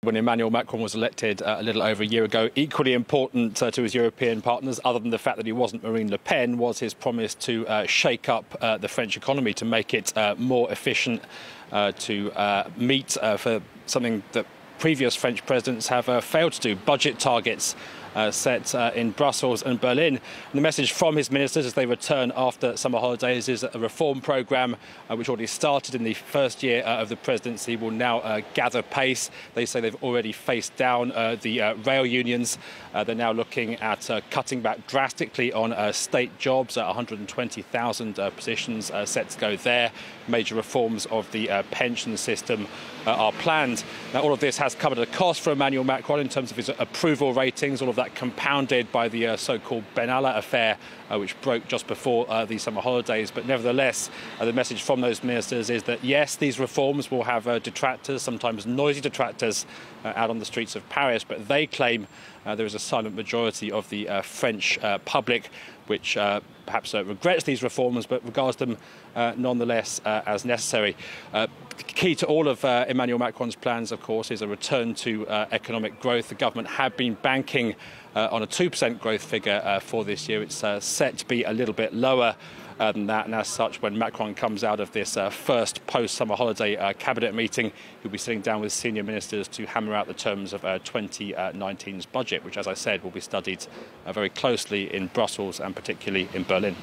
When Emmanuel Macron was elected a little over a year ago, equally important to his European partners, other than the fact that he wasn't Marine Le Pen, was his promise to shake up the French economy, to make it more efficient, to meet for something that previous French presidents have failed to do, budget targets set in Brussels and Berlin. And the message from his ministers as they return after summer holidays is that a reform programme, which already started in the first year of the presidency, will now gather pace. They say they've already faced down the rail unions. They're now looking at cutting back drastically on state jobs. 120,000 positions set to go there. Major reforms of the pension system are planned. Now, all of this has come at a cost for Emmanuel Macron in terms of his approval ratings, all of that compounded by the so-called Benalla affair, which broke just before the summer holidays. But nevertheless, the message from those ministers is that, yes, these reforms will have detractors, sometimes noisy detractors, out on the streets of Paris, but they claim there is a silent majority of the French public which perhaps regrets these reforms but regards them nonetheless as necessary. Key to all of Emmanuel Macron's plans, of course, is a return to economic growth. The government had been banking on a 2% growth figure for this year. It's set to be a little bit lower than that, and as such, when Macron comes out of this first post-summer holiday cabinet meeting, he'll be sitting down with senior ministers to hammer out the terms of 2019's budget, which, as I said, will be studied very closely in Brussels and particularly in Berlin.